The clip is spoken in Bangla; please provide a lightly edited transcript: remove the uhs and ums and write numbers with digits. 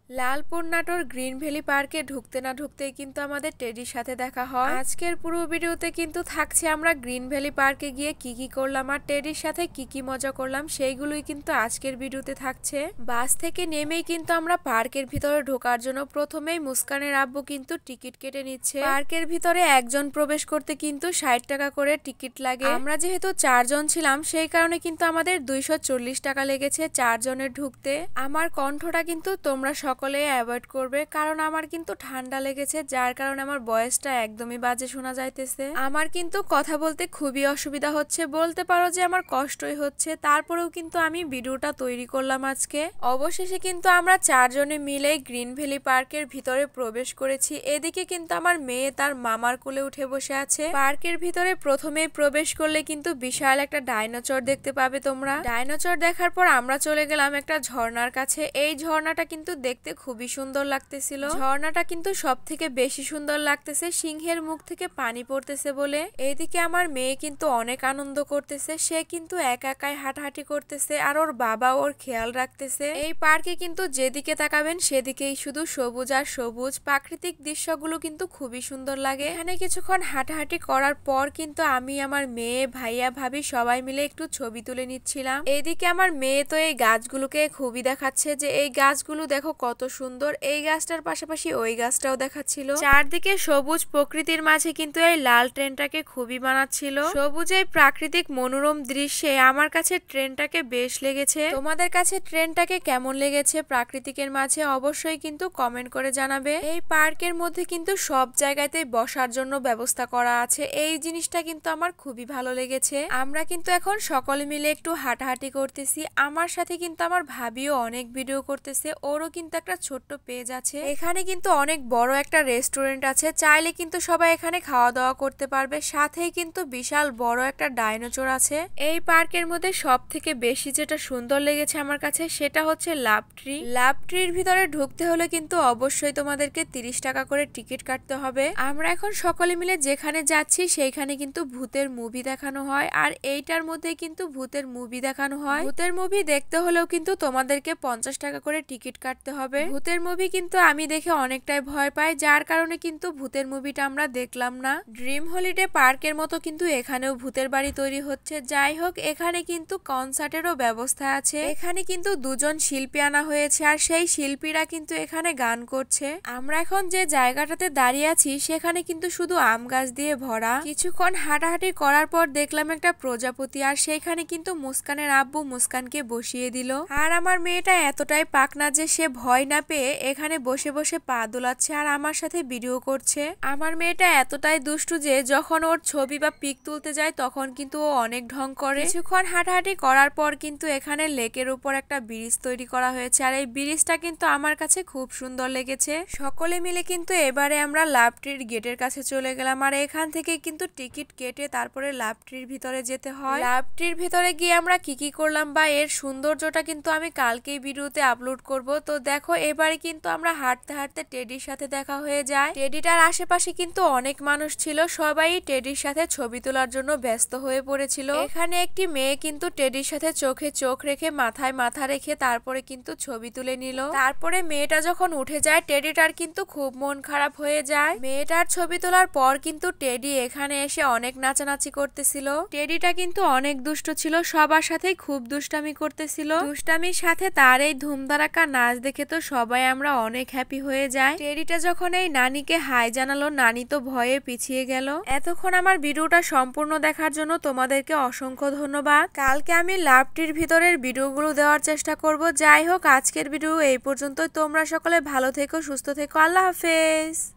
লালপুর নাটোর গ্রিন ভ্যালি পার্কে ঢুকতে না ঢুকতেই কিন্তু আমাদের টেডির সাথে দেখা হয়। আজকের পুরো ভিডিওতে কিন্তু থাকছে আমরা গ্রিন ভ্যালি পার্কে গিয়ে কি কি করলাম আর টেডির সাথে কি কি মজা করলাম সেইগুলোই কিন্তু আজকের ভিডিওতে থাকছে। বাস থেকে নেমেই কিন্তু আমরা পার্কের ভিতরে ঢোকার জন্য প্রথমেই মুস্কানের আব্বু কিন্তু টিকিট কেটে নিচ্ছে। পার্কের ভিতরে একজন প্রবেশ করতে কিন্তু 60 টাকা করে টিকিট লাগে। আমরা যেহেতু 4 জন ছিলাম সেই কারণে কিন্তু আমাদের 240 টাকা লেগেছে 4 জনের ঢুকতে। আমার কণ্ঠটা কিন্তু তোমরা সকলে অ্যাভয়েড করবে, কারণ আমার কিন্তু ঠান্ডা লেগেছে, যার কারণে আমার ভয়েসটা একদমই বাজে শোনা যাইতেছে। আমার কিন্তু কথা বলতে খুবই অসুবিধা হচ্ছে, বলতে পারো যে আমার কষ্টই হচ্ছে। তারপরেও কিন্তু আমি ভিডিওটা তৈরি করলাম আজকে। অবশেষে কিন্তু আমরা 4 জনে মিলে গ্রিন ভ্যালি পার্কের ভিতরে প্রবেশ করেছি। এদিকে কিন্তু আমার মেয়ে তার মামার কোলে উঠে বসে আছে। পার্কের ভিতরে প্রথমেই প্রবেশ করলে কিন্তু বিশাল একটা ডাইনোসর দেখতে পাবে তোমরা। ডাইনোসর দেখার পর আমরা চলে গেলাম একটা ঝর্ণার কাছে। এই ঝর্ণাটা কিন্তু দেখতে খুবই সুন্দর লাগতেছিল। ঝর্ণাটা কিন্তু সব থেকে বেশি সুন্দর লাগতেছে সিংহের মুখ থেকে পানি পড়তেছে বলে। এইদিকে আমার মেয়ে কিন্তু অনেক আনন্দ করতেছে, সে কিন্তু একা একাই হাঁটাহাঁটি করতেছে আর ওর বাবা ওর খেয়াল রাখতেছে। এই পার্কে কিন্তু যেদিকে তাকাবেন সেদিকেই শুধু সবুজ আর সবুজ। প্রাকৃতিক দৃশ্যগুলো কিন্তু খুবই সুন্দর লাগে। এখানে কিছুক্ষণ হাঁটাহাঁটি করার পর কিন্তু আমি, আমার মেয়ে, ভাইয়া, ভাবি সবাই মিলে একটু ছবি তুলে নিচ্ছিলাম। এইদিকে আমার মেয়ে তো এই গাছগুলোকে খুবই দেখাচ্ছে যে এই গাছগুলো দেখো কত সুন্দর। এই গাছটার পাশাপাশি ওই গাছটাও দেখাচ্ছিল। চারদিকে সবুজ প্রকৃতির মাঝে কিন্তু এই লাল ট্রেনটাকে খুবই বানাচ্ছিল। সবুজ এই প্রাকৃতিক মনোরম দৃশ্যে আমার কাছে ট্রেনটাকে বেশ লেগেছে। তোমাদের কাছে ট্রেনটাকে কেমন লেগেছে প্রাকৃতিকের মাঝে অবশ্যই কিন্তু কমেন্ট করে জানাবে। এই পার্কের মধ্যে কিন্তু সব জায়গাতেই বসার জন্য ব্যবস্থা করা আছে। এই জিনিসটা কিন্তু আমার খুবই ভালো লেগেছে। আমরা কিন্তু এখন সকলে মিলে একটু হাঁটাহাঁটি করতেছি। আমার সাথে কিন্তু আমার ভাবিও অনেক ভিডিও করতেছে, ওরও কিন্তু একটা ছোট্ট পেজ আছে। এখানে কিন্তু অনেক বড় একটা রেস্টুরেন্ট আছে, চাইলে কিন্তু সবাই এখানে খাওয়া দাওয়া করতে পারবে। সাথেই কিন্তু বিশাল বড় একটা ডাইনোসর আছে। এই পার্কের মধ্যে সব থেকে বেশি যেটা সুন্দর লেগেছে আমার কাছে সেটা হচ্ছে লাভ ট্রি। লাভ ট্রির ভিতরে ঢুকতে হলে কিন্তু অবশ্যই তোমাদেরকে 30 টাকা করে টিকিট কাটতে হবে। আমরা এখন সকলে মিলে যেখানে যাচ্ছি সেইখানে কিন্তু ভূতের মুভি দেখানো হয়, আর এইটার মধ্যে কিন্তু ভূতের মুভি দেখানো হয়। ভূতের মুভি দেখতে হলেও কিন্তু তোমাদেরকে 50 টাকা করে টিকিট কাটতে হবে। ভূতের মুভি কিন্তু আমি দেখে অনেকটাই ভয় পাই, যার কারণে কিন্তু ভূতের মুভিটা আমরা দেখলাম না। ড্রিম হলিডে পার্কের মতো কিন্তু এখানেও ভূতের বাড়ি তৈরি হচ্ছে। যাই হোক, এখানে কিন্তু কনসার্টেরও ব্যবস্থা আছে। এখানে কিন্তু 2 জন শিল্পী আনা হয়েছে, আর সেই শিল্পীরা কিন্তু এখানে গান করছে। আমরা এখন যে জায়গাটাতে দাঁড়িয়ে আছি সেখানে কিন্তু শুধু আম গাছ দিয়ে ভরা। কিছুক্ষণ হাঁটাহাঁটি করার পর দেখলাম একটা প্রজাপতি, আর সেইখানে কিন্তু মুস্কানের আব্বু মুস্কানকে বসিয়ে দিল। আর আমার মেয়েটা এতটাই পাকনা যে সে ভয় না পেয়ে এখানে বসে বসে পা দোলাচ্ছে আর আমার সাথে ভিডিও করছে। আমার মেয়েটা এতটাই দুষ্টু যে যখন ওর ছবি বা পিক তুলতে যায় তখন কিন্তু ও অনেক ঢং করে। কিছুক্ষণ হাঁটাহাঁটি করার পর কিন্তু এখানে লেকের উপর একটা ব্রিজ তৈরি করা হয়েছে, আর এই ব্রিজটা কিন্তু আমার কাছে খুব সুন্দর লেগেছে। সকলে মিলে কিন্তু এবারে আমরা লাভ ট্রির গেটের কাছে চলে গেলাম, আর এখান থেকে কিন্তু টিকিট কেটে তারপরে লাভ ট্রির ভিতরে যেতে হয়। লাভ ট্রির ভিতরে গিয়ে আমরা কি কি করলাম বা এর সৌন্দর্যটা কিন্তু আমি কালকেই ভিডিওতে আপলোড করব। তো দেখো, এবারে কিন্তু আমরা হাঁটতে হাঁটতে টেডির সাথে দেখা হয়ে যায়। টেডিটার আশেপাশে কিন্তু অনেক মানুষ ছিল, সবাই টেডির সাথে ছবি তোলার জন্য ব্যস্ত হয়ে পড়েছিল। এখানে একটি মেয়ে কিন্তু টেডির সাথে চোখে চোখ রেখে মাথায় মাথা রেখে তারপরে কিন্তু ছবি তুলে নিল। তারপরে মেয়েটা যখন উঠে যায় টেডিটার কিন্তু খুব মন খারাপ হয়ে যায়। মেয়েটার ছবি তোলার পর কিন্তু টেডি এখানে এসে অনেক নাচানাচি করতেছিল। টেডিটা কিন্তু অনেক দুষ্ট ছিল, সবার সাথেই খুব দুষ্টামি করতেছিল। দুষ্টামির সাথে তার এই ধুমধারাক্কা নাচ দেখে তো সবাই আমরা অনেক হ্যাপি হয়ে যায়। টেডিটা যখন এই নানিকে হাই জানালো, নানি তো ভয়ে পিছিয়ে গেল। এতক্ষণ আমার ভিডিওটা সম্পূর্ণ দেখার জন্য তোমাদেরকে অসংখ্য ধন্যবাদ। কালকে আমি লাভ ট্রির ভিতরের ভিডিওগুলো দেওয়ার চেষ্টা করব। যাই হোক, আজকের ভিডিও এই পর্যন্ত। তোমরা সকলে ভালো থেকো, সুস্থ থেকো। আল্লাহ হাফেজ।